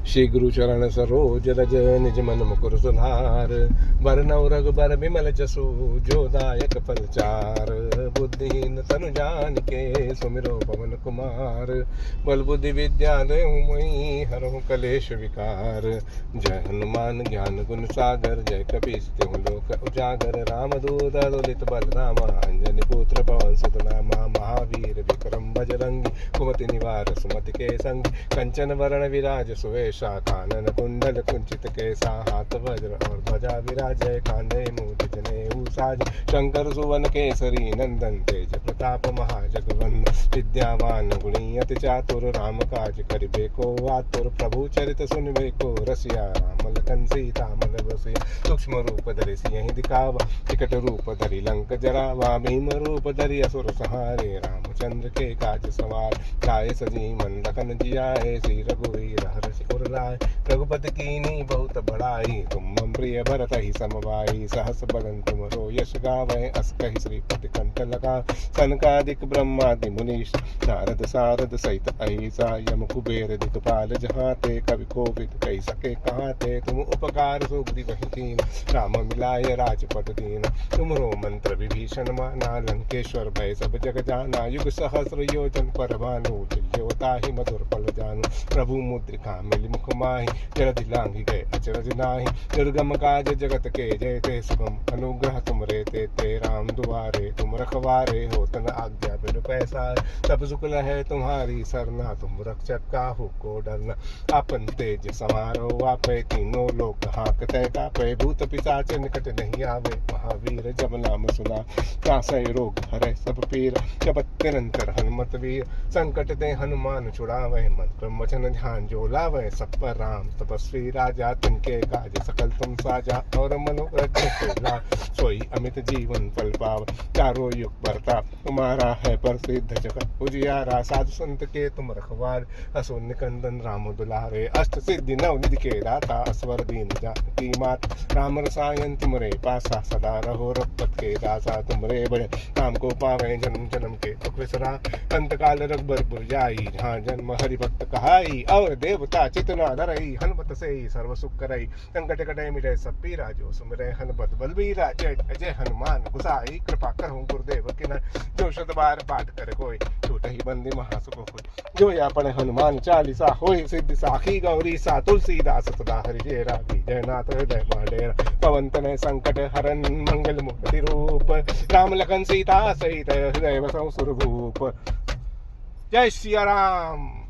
श्री गुरु चरण सरोज रज निज मन मुकुर सुधार। बरनउँ रघुबर बिमल जसु जो दायक फलचार। बुद्धिहीन तनु जानिके सुमिरो पवन कुमार। बल बुद्धि विद्या देहु मोहि हरहु कलेश विकार। जय हनुमान ज्ञान गुण सागर जय कपीस तिहु लोक उजागर। रामदूत अतुलित बलधामा अंजनी पुत्र पवन सुत नामा। महावीर विक्रम बजरंगी कुमति निवार सुमति के संगी। कंचन वरण विराज सुवेशा कानन कुंडल कुंचित केसा। हाथ वज्र और ध्वजा विराजय कांधे मूँछ जनेऊ साज। शंकर सुवन केसरी नंदन तेज प्रताप महाजगवंदन। विद्यावान गुणी अति चातुर राम काज करिबे को आतुर। प्रभु चरित सुनिबे को रसिया राम लखन सीता मन बसिया। सूक्ष्म रूप धरि सियहि दिखावा टिकट रूप धरि लंक जरावा। भीम रूप धरि असुर संहारे रामचंद्र के काज सवार। लाए सजीवन लखन जियाए श्री रघुवीर हर्ष उर लाए। रघुपति कीनी बहुत बड़ाई तुम मम प्रिय भरत ही समभाई। सहस बदन तुमरो यश गावै अस कहि श्रीपति कंठ लगा। सनकादिक ब्रह्मादि मुनीश नारद सारद सहित अहिसा। यम कुबेर दिखपाल जहाते कवि कोविद कहि सके कहाते। तुम उपकार सुग्रीव ही कीन राम मिलाय राजपद दीन। तुमरो मंत्र विभीषण माना लंकेश्वर भय सब जग जाना। युग सहस्र योजन पर भानु ताहि मधुर फल जानु। प्रभु मुद्रिका मिली मुख माहि जलधि लांघि गए अचरज नाहि। दुर्गम काज जगत के जेते सुगम अनुग्रह तुमरे ते राम दुआरे। तुम रखवारे हो तन आज्ञा बिनु पैसार। सब सुख लहै तुम्हारी सरना तुम रक्षक काहू को डरना। आपन तेज समारो आपै तीनों लोक हांकते कापै। भूत पिशाच निकट नहीं आवे महावीर जब नाम सुना। त्रासै रोग हरै सब पीरा जपत निरंतर हनुमत वीर। संकट ते हनुमान छुड़ावे मन क्रम वचन ध्यान जो लावे। सब पर राम तपस्वी राजा तिनके काज सकल तुम साजा। और मनोरथ सोई अमित जीवन फल पाव। चारों युग प्रताप तुम्हारा है प्रसिद्ध जगत उजियारा। साधु संत के तुम रखवार असुर निकंदन राम दुलारे। अष्ट सिद्धि नव निधि के दाता असवर दीन जानकी मात। राम रसायन तुमरे पासा सदा रहो रघुपत के दासा। तुमरे बड़े काम को पावे जन्म जन्म के दुख विसरा। अंत काल रघुबर पुर जाई जहाँ जन्म हरि भक्त कहाई। और देवता चितना नरई हनुमत से सर्व सुख करई। संकट कटै मिटै सब पीरा जो सुमिरै हनुमत बलबीरा। जय अजय हनुमान गुसाई कृपा करहु गुरुदेव की नाय। जो शत बार पाठ करे कोई छूट ही बंदी महासुख होय। जो या पढ़े हनुमान चालीसा होय सिद्धि साखी गौरी सा। तुलसीदास सदा हरिचेरा जयनाथ हृदय महडेरा। पवन तनय संकट हरन मंगल मूर्ति रूप। राम लखन सीता सहित हृदय बसहु सुरभूप। जय सिया राम।